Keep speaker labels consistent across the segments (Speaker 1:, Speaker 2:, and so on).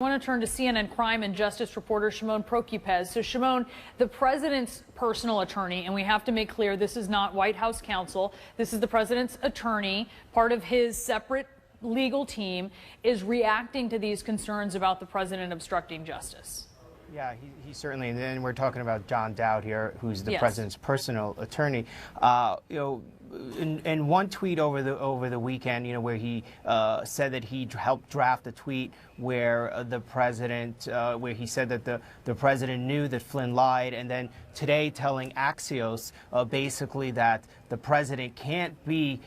Speaker 1: I want to turn to CNN crime and justice reporter Shimon Prokupecz. So Shimon, the president's personal attorney, and we have to make clear this is not White House counsel, this is the president's attorney, part of his separate legal team, is reacting to these concerns about the president obstructing justice.
Speaker 2: Yeah, he certainly, and then we're talking about John Dowd here, who's the
Speaker 1: Yes.
Speaker 2: president's personal attorney. In one tweet over the weekend, where he said that he helped draft a tweet where the president, where he said that the president knew that Flynn lied, and then today telling Axios basically that the president can't be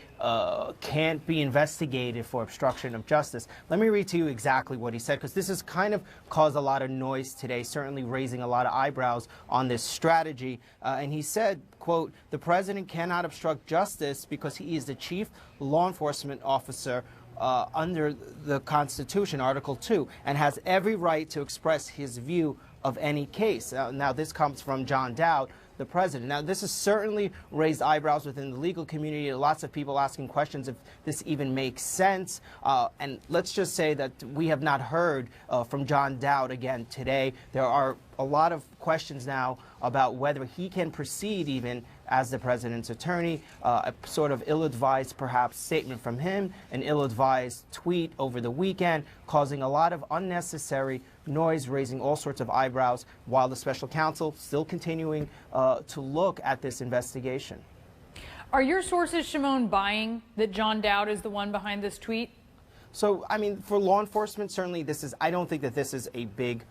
Speaker 2: investigated for obstruction of justice. Let me read to you exactly what he said, because this has kind of caused a lot of noise today, certainly raising a lot of eyebrows on this strategy. And he said, quote, "The president cannot obstruct justice because he is the chief law enforcement officer under the Constitution, Article 2, and has every right to express his view of any case." Now, this comes from John Dowd, the president. Now, this has certainly raised eyebrows within the legal community. Lots of people asking questions if this even makes sense. And let's just say that we have not heard from John Dowd again today. There are a lot of questions now about whether he can proceed even as the president's attorney. A sort of ill-advised, perhaps, statement from him, an ill-advised tweet over the weekend, causing a lot of unnecessary noise, raising all sorts of eyebrows, while the special counsel still continuing to look at this investigation.
Speaker 1: Are your sources, Shimon, buying that John Dowd is the one behind this tweet?
Speaker 2: So, I mean, for law enforcement, certainly I don't think that this is a big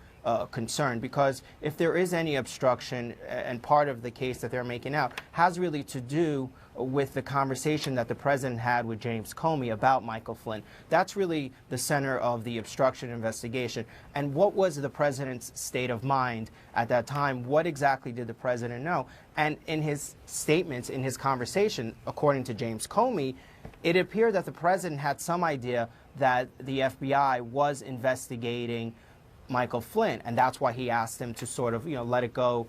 Speaker 2: concern, because if there is any obstruction, and part of the case that they're making out has really to do with the conversation that the president had with James Comey about Michael Flynn. That's really the center of the obstruction investigation. And what was the president's state of mind at that time? What exactly did the president know? And in his statements, in his conversation, according to James Comey, it appeared that the president had some idea that the FBI was investigating Michael Flynn, and that's why he asked him to sort of, let it go,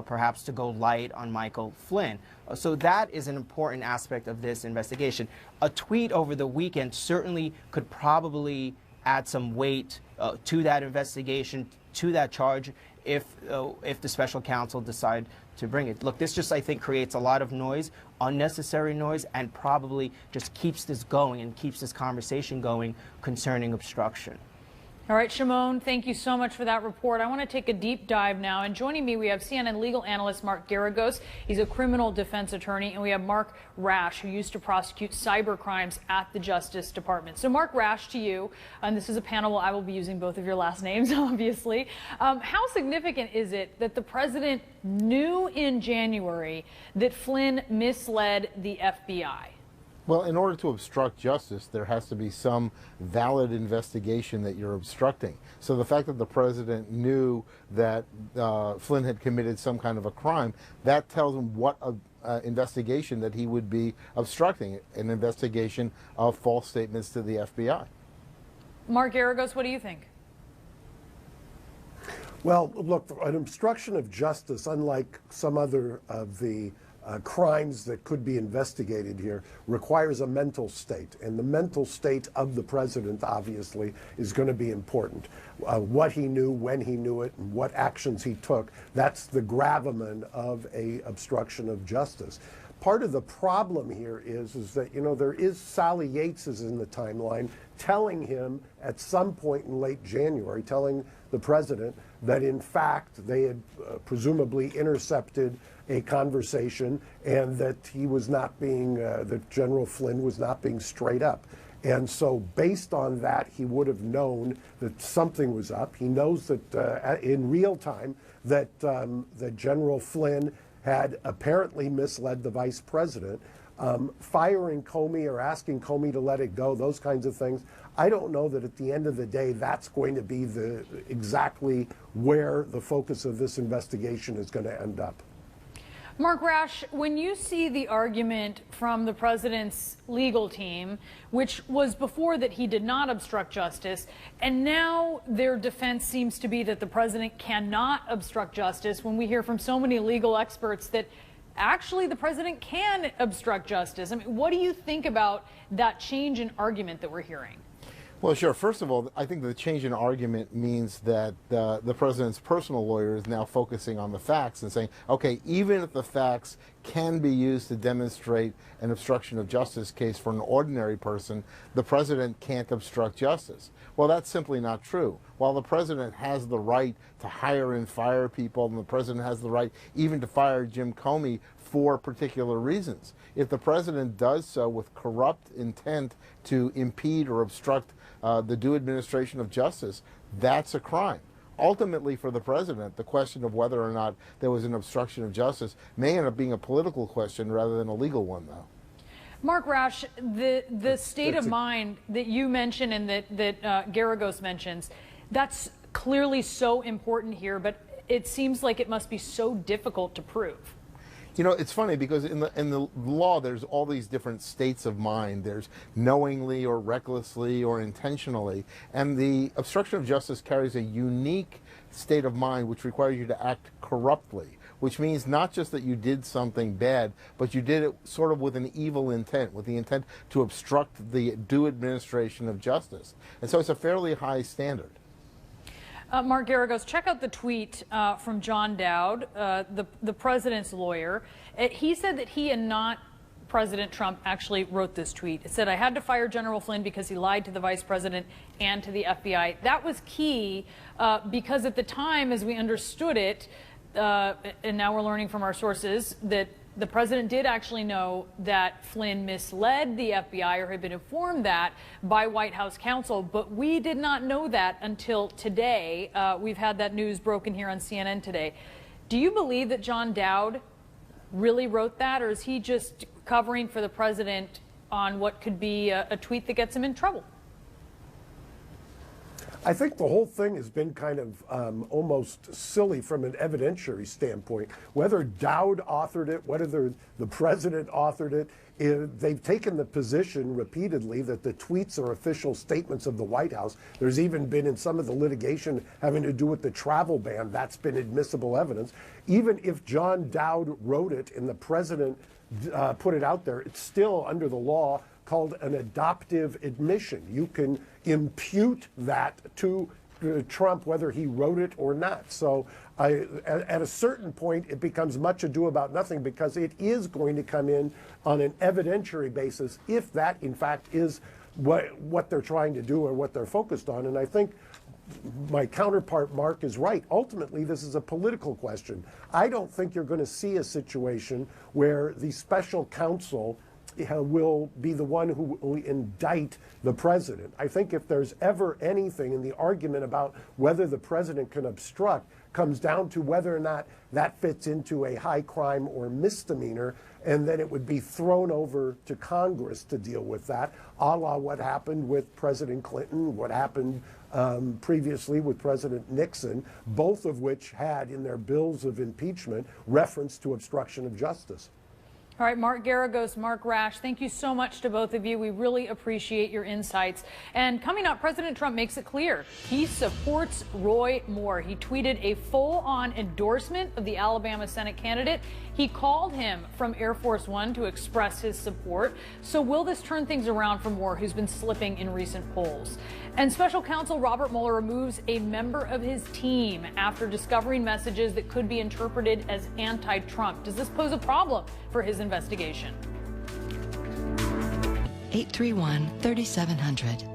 Speaker 2: perhaps to go light on Michael Flynn. So that is an important aspect of this investigation. A tweet over the weekend certainly could probably add some weight to that investigation, to that charge, if the special counsel decide to bring it. Look, this just, I think, creates a lot of noise, unnecessary noise, and probably just keeps this going and keeps this conversation going concerning obstruction.
Speaker 1: All right, Shimon, thank you so much for that report. I want to take a deep dive now. And joining me, we have CNN legal analyst Mark Geragos. He's a criminal defense attorney. And we have Mark Rash, who used to prosecute cyber crimes at the Justice Department. So, Mark Rash, to you, and this is a panel I will be using both of your last names, obviously. How significant is it that the president knew in January that Flynn misled the FBI?
Speaker 3: Well, in order to obstruct justice, there has to be some valid investigation that you're obstructing. So the fact that the president knew that Flynn had committed some kind of a crime, that tells him what investigation that he would be obstructing, an investigation of false statements to the FBI.
Speaker 1: Mark Geragos, what do you think?
Speaker 4: Well, look, an obstruction of justice, unlike some other of the crimes that could be investigated here, requires a mental state. And the mental state of the president, obviously, is going to be important. What he knew, when he knew it, and what actions he took, that's the gravamen of a obstruction of justice. Part of the problem here is that, there is Sally Yates is in the timeline telling him at some point in late January, telling the president that in fact they had presumably intercepted a conversation and that he was not being, that General Flynn was not being straight up. And so based on that, he would have known that something was up. He knows that in real time that General Flynn had apparently misled the vice president. Firing Comey or asking Comey to let it go, those kinds of things, I don't know that at the end of the day that's going to be exactly where the focus of this investigation is going to end up.
Speaker 1: Mark Rash, when you see the argument from the president's legal team, which was before that he did not obstruct justice, and now their defense seems to be that the president cannot obstruct justice, when we hear from so many legal experts that actually the president can obstruct justice. I mean, what do you think about that change in argument that we're hearing?
Speaker 3: Well, sure. First of all, I think the change in argument means that the president's personal lawyer is now focusing on the facts and saying, okay, even if the facts can be used to demonstrate an obstruction of justice case for an ordinary person, the president can't obstruct justice. Well, that's simply not true. While the president has the right to hire and fire people, and the president has the right even to fire Jim Comey for particular reasons, if the president does so with corrupt intent to impede or obstruct the due administration of justice, that's a crime. Ultimately, for the president, the question of whether or not there was an obstruction of justice may end up being a political question rather than a legal one, though.
Speaker 1: Mark Rash, the state of mind that you mentioned and that Garagos mentions, that's clearly so important here, but it seems like it must be so difficult to prove.
Speaker 3: You know, it's funny because in the law, there's all these different states of mind. There's knowingly or recklessly or intentionally. And the obstruction of justice carries a unique state of mind which requires you to act corruptly, which means not just that you did something bad, but you did it sort of with an evil intent, with the intent to obstruct the due administration of justice. And so it's a fairly high standard.
Speaker 1: Mark Garagos, check out the tweet from John Dowd, the president's lawyer. He said that he and not President Trump actually wrote this tweet. It said, "I had to fire General Flynn because he lied to the vice president and to the FBI." That was key because at the time, as we understood it, and now we're learning from our sources, that the president did actually know that Flynn misled the FBI or had been informed that by White House counsel, but we did not know that until today. We've had that news broken here on CNN today. Do you believe that John Dowd really wrote that, or is he just covering for the president on what could be a tweet that gets him in trouble?
Speaker 4: I think the whole thing has been kind of almost silly from an evidentiary standpoint. Whether Dowd authored it, whether the president authored it, they've taken the position repeatedly that the tweets are official statements of the White House. There's even been in some of the litigation having to do with the travel ban, that's been admissible evidence. Even if John Dowd wrote it and the president put it out there, it's still under the law called an adoptive admission. You can impute that to Trump whether he wrote it or not. So at a certain point, it becomes much ado about nothing because it is going to come in on an evidentiary basis if that, in fact, is what they're trying to do or what they're focused on. And I think my counterpart, Mark, is right. Ultimately, this is a political question. I don't think you're going to see a situation where the special counsel will be the one who will indict the president. I think if there's ever anything in the argument about whether the president can obstruct comes down to whether or not that fits into a high crime or misdemeanor, and then it would be thrown over to Congress to deal with that, a la what happened with President Clinton, what happened previously with President Nixon, both of which had in their bills of impeachment reference to obstruction of justice.
Speaker 1: All right, Mark Garagos, Mark Rash, thank you so much to both of you. We really appreciate your insights. And coming up, President Trump makes it clear he supports Roy Moore. He tweeted a full-on endorsement of the Alabama Senate candidate. He called him from Air Force One to express his support. So will this turn things around for Moore, who's been slipping in recent polls? And special counsel Robert Mueller removes a member of his team after discovering messages that could be interpreted as anti-Trump. Does this pose a problem for his investigation?
Speaker 5: 831-3700.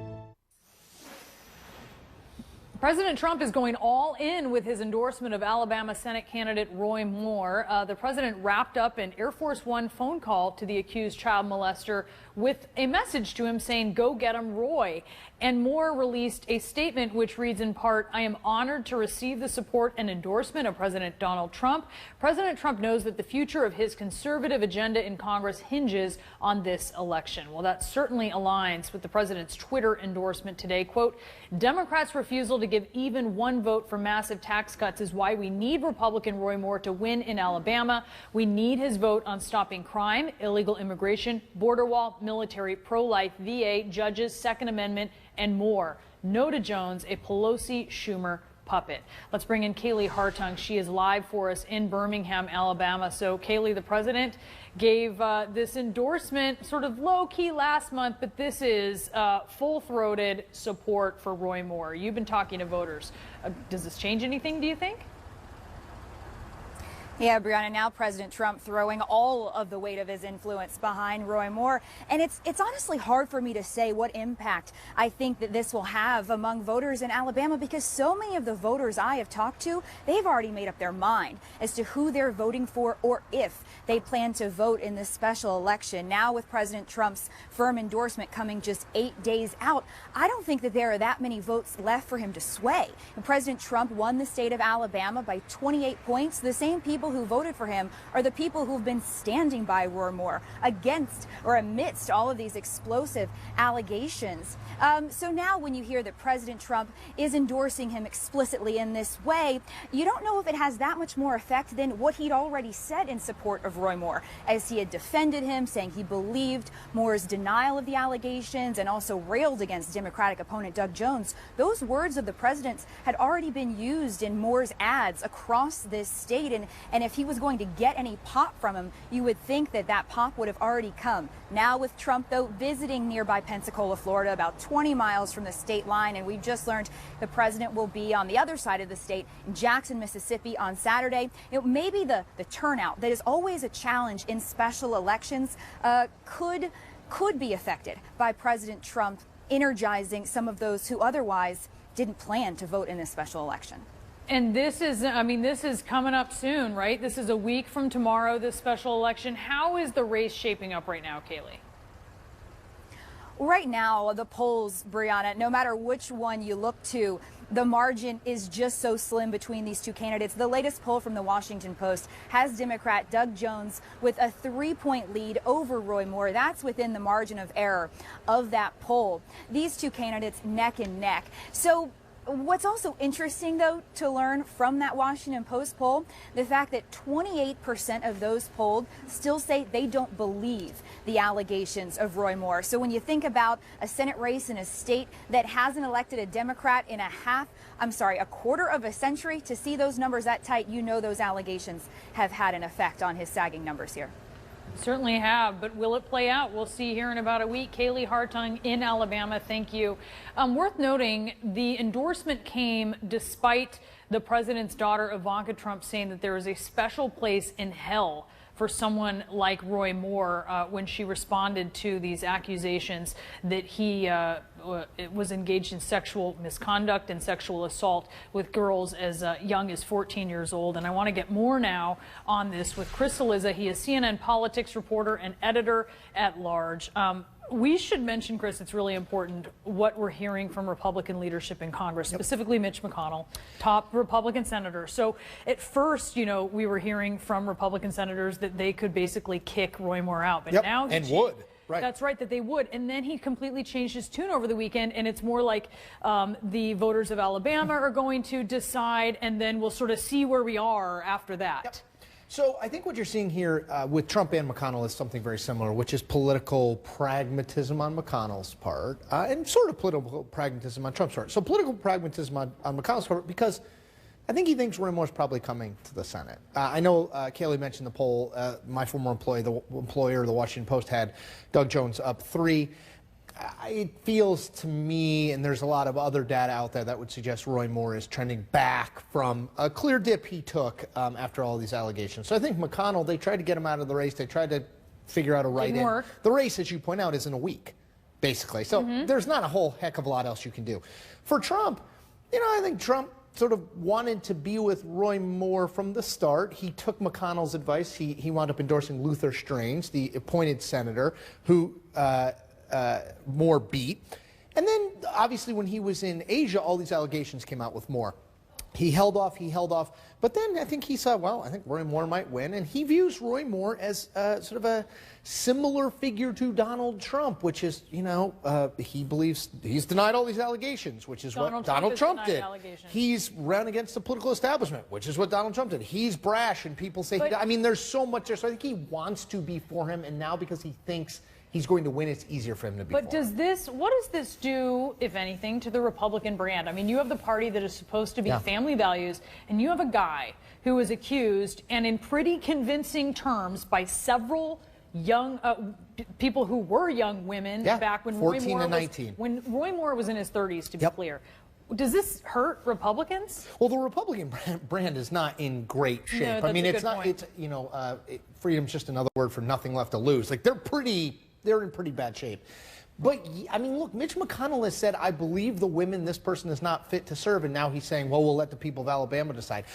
Speaker 1: President Trump is going all in with his endorsement of Alabama Senate candidate Roy Moore. The president wrapped up an Air Force One phone call to the accused child molester with a message to him saying, "Go get him, Roy." And Moore released a statement which reads in part, "I am honored to receive the support and endorsement of President Donald Trump. President Trump knows that the future of his conservative agenda in Congress hinges on this election." Well, that certainly aligns with the president's Twitter endorsement today. Quote, "Democrats' refusal to give even one vote for massive tax cuts is why we need Republican Roy Moore to win in Alabama. We need his vote on stopping crime, illegal immigration, border wall, military, pro-life, VA, judges, Second Amendment, and more. No to Jones, a Pelosi Schumer puppet. Let's bring in Kaylee Hartung. She is live for us in Birmingham, Alabama. So, Kaylee, the president gave this endorsement sort of low-key last month, but this is full-throated support for Roy Moore. You've been talking to voters. Does this change anything, do you think?
Speaker 5: Yeah, Brianna, now President Trump throwing all of the weight of his influence behind Roy Moore. And it's honestly hard for me to say what impact I think that this will have among voters in Alabama, because so many of the voters I have talked to, they've already made up their mind as to who they're voting for or if they plan to vote in this special election. Now, with President Trump's firm endorsement coming just 8 days out, I don't think that there are that many votes left for him to sway. And President Trump won the state of Alabama by 28 points. The same people who voted for him are the people who've been standing by Roy Moore against or amidst all of these explosive allegations. So now when you hear that President Trump is endorsing him explicitly in this way, you don't know if it has that much more effect than what he'd already said in support of Roy Moore, as he had defended him, saying he believed Moore's denial of the allegations and also railed against Democratic opponent Doug Jones. Those words of the president's had already been used in Moore's ads across this state, and if he was going to get any pop from him, you would think that that pop would have already come. Now with Trump, though, visiting nearby Pensacola, Florida, about 20 miles from the state line, and we've just learned the president will be on the other side of the state in Jackson, Mississippi on Saturday. Maybe the turnout that is always a challenge in special elections could be affected by President Trump energizing some of those who otherwise didn't plan to vote in this special election.
Speaker 1: And this is, I mean, this is coming up soon, right? This is a week from tomorrow, this special election. How is the race shaping up right now, Kaylee?
Speaker 5: Right now, the polls, Brianna, no matter which one you look to, the margin is just so slim between these two candidates. The latest poll from the Washington Post has Democrat Doug Jones with a 3-point lead over Roy Moore. That's within the margin of error of that poll. These two candidates neck and neck. So what's also interesting, though, to learn from that Washington Post poll, the fact that 28% of those polled still say they don't believe the allegations of Roy Moore. So when you think about a Senate race in a state that hasn't elected a Democrat in a quarter of a century, to see those numbers that tight, you know those allegations have had an effect on his sagging numbers here.
Speaker 1: Certainly have, but will it play out? We'll see here in about a week. Kaylee Hartung in Alabama, thank you. Worth noting, the endorsement came despite the president's daughter, Ivanka Trump, saying that there is a special place in hell for someone like Roy Moore when she responded to these accusations that he was engaged in sexual misconduct and sexual assault with girls as young as 14 years old. And I want to get more now on this with Chris Cillizza. He is CNN politics reporter and editor at large. We should mention, Chris, it's really important what we're hearing from Republican leadership in Congress, specifically Mitch McConnell, top Republican senator. So at first, you know, we were hearing from Republican senators that they could basically kick Roy Moore out. But now
Speaker 6: and would. Right.
Speaker 1: That's right, that they would. And then he completely changed his tune over the weekend, and it's more like the voters of Alabama are going to decide, and then we'll sort of see where we are after that.
Speaker 6: Yep. So I think what you're seeing here with Trump and McConnell is something very similar, which is political pragmatism on McConnell's part and sort of political pragmatism on Trump's part. So political pragmatism on McConnell's part, because I think he thinks Roy Moore's probably coming to the Senate. I know Kaylee mentioned the poll. My former employer, the Washington Post, had Doug Jones up 3. It feels to me, and there's a lot of other data out there that would suggest Roy Moore is trending back from a clear dip he took after all these allegations. So I think McConnell, they tried to get him out of the race. They tried to figure out a write-in. The race, as you point out, is in a week, basically. So there's not a whole heck of a lot else you can do. For Trump, you know, I think Trump sort of wanted to be with Roy Moore from the start. He took McConnell's advice. He wound up endorsing Luther Strange, the appointed senator, who Moore beat. And then, obviously, when he was in Asia, all these allegations came out with Moore. He held off. But then I think he saw, well, I think Roy Moore might win. And he views Roy Moore as sort of a similar figure to Donald Trump, which is, you know, he believes he's denied all these allegations, which is what Donald Trump did. He's ran against the political establishment, which is what Donald Trump did. He's brash, and people say, I mean, there's so much there. So I think he wants to be for him. And now because he thinks he's going to win, it's easier for him to be
Speaker 1: But what does this do, if anything, to the Republican brand? I mean, you have the party that is supposed to be family values, and you have a guy who was accused, and in pretty convincing terms, by several young people who were young women back when
Speaker 6: 14 and 19.
Speaker 1: When Roy Moore was in his 30s, to be clear. Does this hurt Republicans?
Speaker 6: Well, the Republican brand is not in great shape.
Speaker 1: No,
Speaker 6: I mean, it's not.
Speaker 1: point.
Speaker 6: It's freedom's just another word for nothing left to lose. Like they're in pretty bad shape. But I mean, look, Mitch McConnell has said, "I believe the women. This person is not fit to serve," and now he's saying, "Well, we'll let the people of Alabama decide."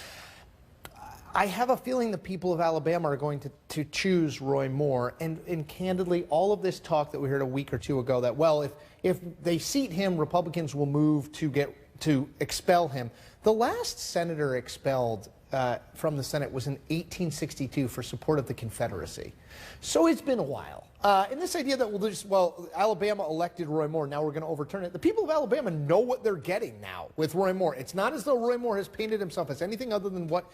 Speaker 6: I have a feeling the people of Alabama are going to choose Roy Moore, and candidly, all of this talk that we heard a week or two ago that, well, if they seat him, Republicans will move to expel him. The last senator expelled from the Senate was in 1862 for support of the Confederacy. So it's been a while. And this idea that Alabama elected Roy Moore, now we're going to overturn it. The people of Alabama know what they're getting now with Roy Moore. It's not as though Roy Moore has painted himself as anything other than what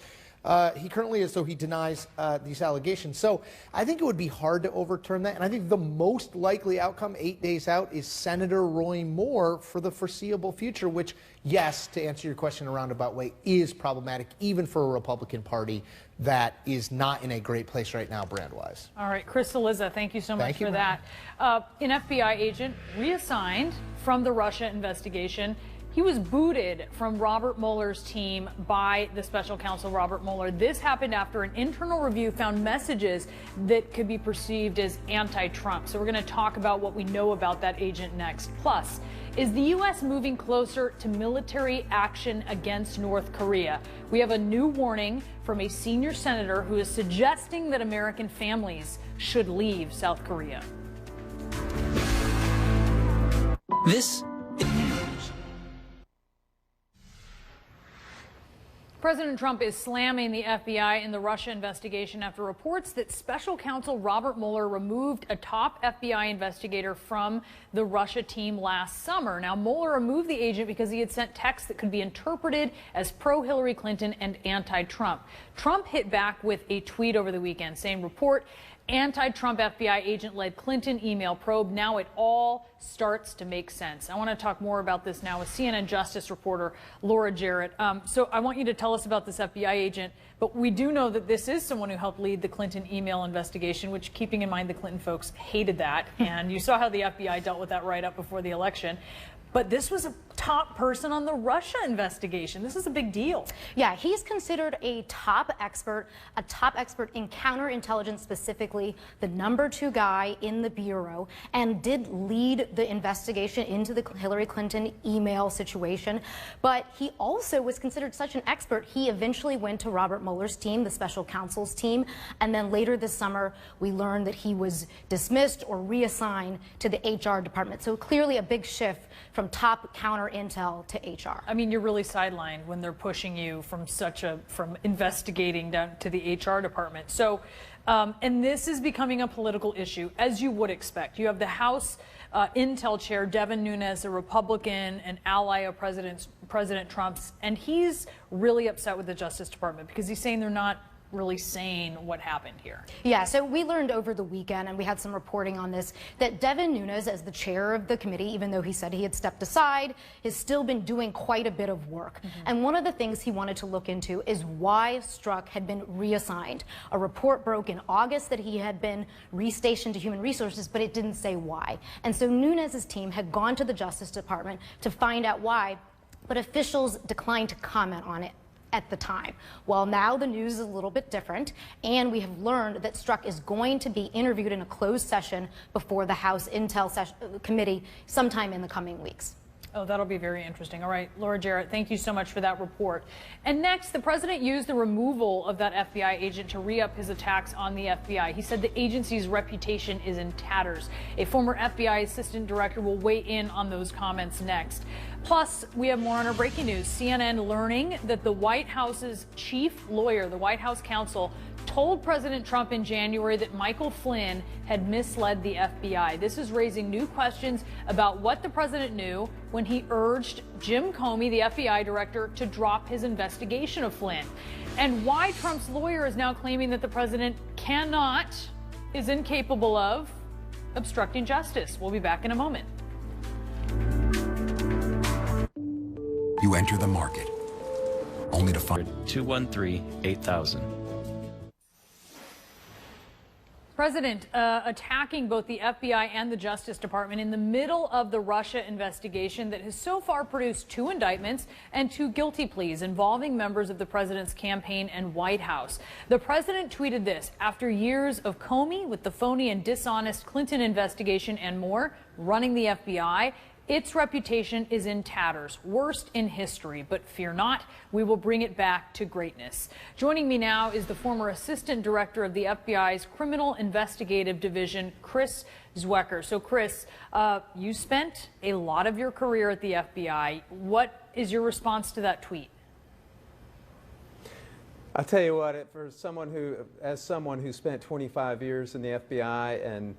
Speaker 6: he currently is, so he denies these allegations. So I think it would be hard to overturn that. And I think the most likely outcome 8 days out is Senator Roy Moore for the foreseeable future, which, yes, to answer your question in a roundabout way, is problematic even for a Republican Party that is not in a great place right now brand-wise.
Speaker 1: All right, Chris Cillizza, thank you so much for that. An FBI agent reassigned from the Russia investigation. He was booted from Robert Mueller's team by the special counsel Robert Mueller. This happened after an internal review found messages that could be perceived as anti-Trump. So we're going to talk about what we know about that agent next. Plus, is the U.S. moving closer to military action against North Korea? We have a new warning from a senior senator who is suggesting that American families should leave South Korea.
Speaker 7: This
Speaker 1: President Trump is slamming the FBI in the Russia investigation after reports that special counsel Robert Mueller removed a top FBI investigator from the Russia team last summer. Now, Mueller removed the agent because he had sent texts that could be interpreted as pro-Hillary Clinton and anti-Trump. Trump hit back with a tweet over the weekend saying, report anti-Trump FBI agent led Clinton email probe. Now it all starts to make sense. I want to talk more about this now with CNN Justice reporter Laura Jarrett. So I want you to tell us about this FBI agent, but we do know that this is someone who helped lead the Clinton email investigation, which, keeping in mind the Clinton folks hated that. And you saw how the FBI dealt with that right up before the election. But this was a top person on the Russia investigation. This is a big deal.
Speaker 8: Yeah, he's considered a top expert in counterintelligence, specifically the #2 guy in the Bureau, and did lead the investigation into the Hillary Clinton email situation. But he also was considered such an expert, he eventually went to Robert Mueller's team, the special counsel's team, and then later this summer, we learned that he was dismissed or reassigned to the HR department. So clearly a big shift from top counter intel to HR.
Speaker 1: I mean, you're really sidelined when they're pushing you from investigating down to the HR department. So, and this is becoming a political issue, as you would expect. You have the House Intel chair, Devin Nunes, a Republican, an ally of President Trump's, and he's really upset with the Justice Department because he's saying they're not really saying what happened here.
Speaker 8: Yeah, so we learned over the weekend, and we had some reporting on this, that Devin Nunes, as the chair of the committee, even though he said he had stepped aside, has still been doing quite a bit of work. And one of the things he wanted to look into is why Strzok had been reassigned. A report broke in August that he had been restationed to Human Resources, but it didn't say why. And so Nunes' team had gone to the Justice Department to find out why, but officials declined to comment on it at the time. Well, now the news is a little bit different, and we have learned that Strzok is going to be interviewed in a closed session before the House Intel Committee sometime in the coming weeks.
Speaker 1: Oh, that'll be very interesting. All right, Laura Jarrett, thank you so much for that report. And next, the president used the removal of that FBI agent to re-up his attacks on the FBI. He said the agency's reputation is in tatters. A former FBI assistant director will weigh in on those comments next. Plus, we have more on our breaking news. CNN learning that the White House's chief lawyer, the White House counsel, told President Trump in January that Michael Flynn had misled the FBI. This is raising new questions about what the president knew when he urged Jim Comey, the FBI director, to drop his investigation of Flynn, and why Trump's lawyer is now claiming that the president is incapable of obstructing justice. We'll be back in a moment.
Speaker 9: You enter the market, only to find
Speaker 7: 213-8000.
Speaker 1: President attacking both the FBI and the Justice Department in the middle of the Russia investigation that has so far produced 2 indictments and 2 guilty pleas involving members of the president's campaign and White House. The president tweeted this: after years of Comey with the phony and dishonest Clinton investigation and more, running the FBI, its reputation is in tatters, worst in history, but fear not, we will bring it back to greatness. Joining me now is the former assistant director of the FBI's Criminal Investigative Division, Chris Zwecker. So Chris, you spent a lot of your career at the FBI. What is your response to that tweet?
Speaker 10: I'll tell you what, as someone who spent 25 years in the FBI, and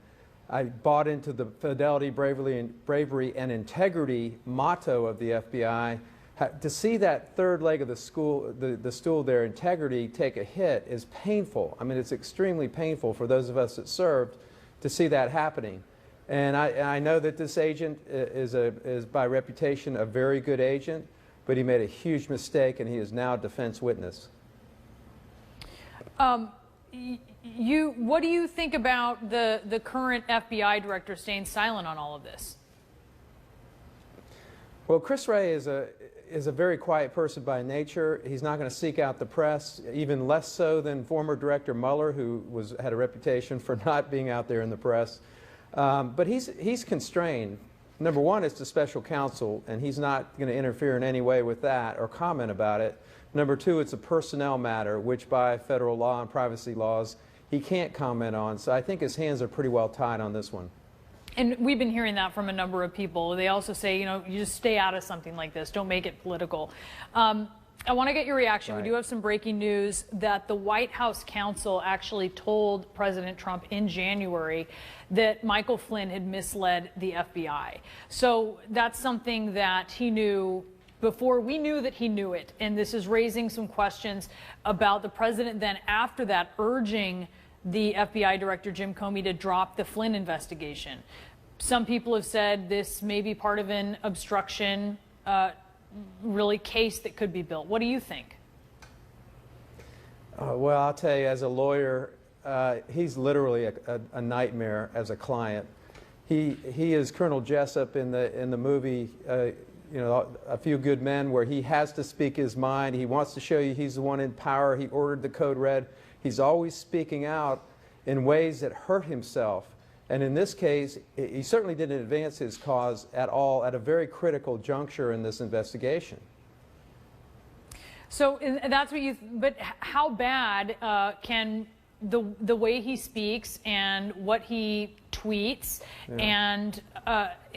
Speaker 10: I bought into the fidelity, bravery, and integrity motto of the FBI. To see that third leg of the stool there, integrity, take a hit is painful. I mean, it's extremely painful for those of us that served to see that happening. And I know that this agent is by reputation a very good agent, but he made a huge mistake, and he is now a defense witness.
Speaker 1: What do you think about the current FBI director staying silent on all of this?
Speaker 10: Well, Chris Wray is a very quiet person by nature. He's not going to seek out the press, even less so than former Director Mueller, who had a reputation for not being out there in the press. But he's constrained. Number one, it's the special counsel, and he's not going to interfere in any way with that or comment about it. Number two, it's a personnel matter, which by federal law and privacy laws, he can't comment on. So I think his hands are pretty well tied on this one.
Speaker 1: And we've been hearing that from a number of people. They also say, you know, you just stay out of something like this. Don't make it political. I want to get your reaction.
Speaker 10: Right.
Speaker 1: We do have some breaking news that the White House counsel actually told President Trump in January that Michael Flynn had misled the FBI. So that's something that he knew before we knew that he knew it. And this is raising some questions about the president then after that urging the FBI director Jim Comey to drop the Flynn investigation. Some people have said this may be part of an obstruction really case that could be built. What do you think?
Speaker 10: Well, I'll tell you, as a lawyer, he's literally a nightmare as a client. He is Colonel Jessup in the movie, you know, A Few Good Men, where he has to speak his mind. He wants to show you he's the one in power. He ordered the code red. He's always speaking out in ways that hurt himself. And in this case, he certainly didn't advance his cause at all at a very critical juncture in this investigation.
Speaker 1: So that's what you, but how bad can the way he speaks and what he tweets and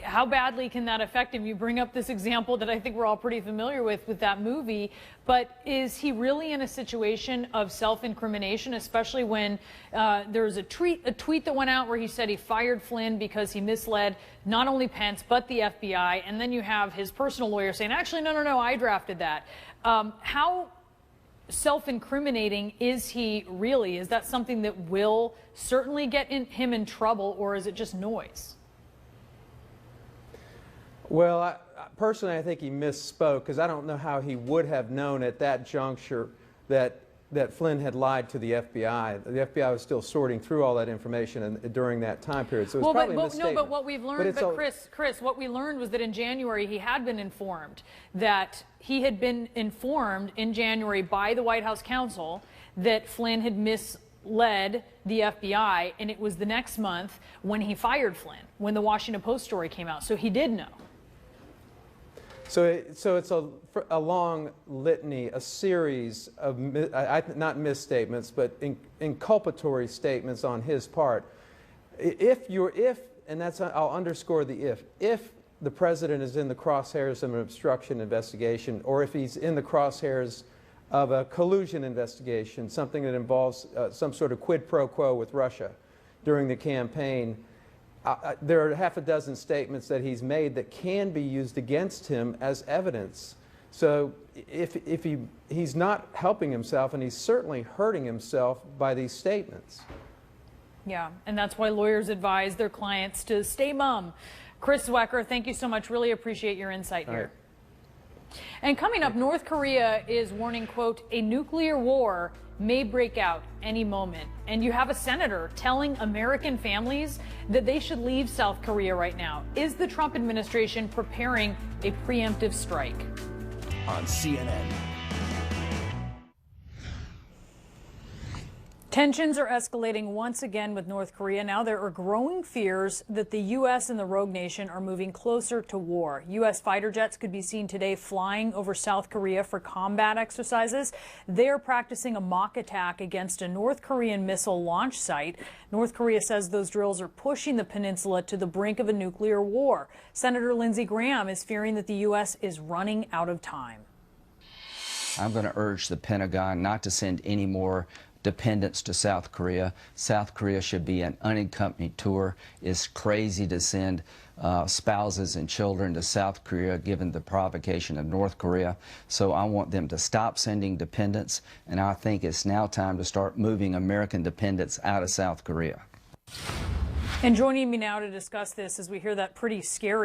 Speaker 1: how badly can that affect him? You bring up this example that I think we're all pretty familiar with that movie, but is he really in a situation of self-incrimination, especially when there's a tweet that went out where he said he fired Flynn because he misled not only Pence but the FBI, and then you have his personal lawyer saying, actually, no, I drafted that. How self-incriminating is he really? Is that something that will certainly get him in trouble, or is it just noise?
Speaker 10: Well, personally, I think he misspoke, because I don't know how he would have known at that juncture that Flynn had lied to the FBI. The FBI was still sorting through all that information during that time period, so it was probably a misstatement.
Speaker 1: No, but what we've learned, Chris, what we learned was that in January he had been informed that he had been informed in January by the White House counsel that Flynn had misled the FBI, and it was the next month when he fired Flynn, when the Washington Post story came out. So he did know.
Speaker 10: So it's a long litany, a series of, not misstatements, but inculpatory statements on his part. And that's, I'll underscore the if the president is in the crosshairs of an obstruction investigation, or if he's in the crosshairs of a collusion investigation, something that involves some sort of quid pro quo with Russia during the campaign, there are half a dozen statements that he's made that can be used against him as evidence. So if he's not helping himself, and he's certainly hurting himself by these statements.
Speaker 1: Yeah, and that's why lawyers advise their clients to stay mum. Chris Zwecker, thank you so much. Really appreciate your insight here. And coming up, North Korea is warning, quote, a nuclear war may break out any moment. And you have a senator telling American families that they should leave South Korea right now. Is the Trump administration preparing a preemptive strike?
Speaker 11: On CNN.
Speaker 1: Tensions are escalating once again with North Korea. Now there are growing fears that the U.S. and the rogue nation are moving closer to war. U.S. fighter jets could be seen today flying over South Korea for combat exercises. They're practicing a mock attack against a North Korean missile launch site. North Korea says those drills are pushing the peninsula to the brink of a nuclear war. Senator Lindsey Graham is fearing that the U.S. is running out of time.
Speaker 12: I'm going to urge the Pentagon not to send any more dependents to South Korea. South Korea should be an unaccompanied tour. It's crazy to send spouses and children to South Korea given the provocation of North Korea. So I want them to stop sending dependents, and I think it's now time to start moving American dependents out of South Korea.
Speaker 1: And joining me now to discuss this as we hear that pretty scary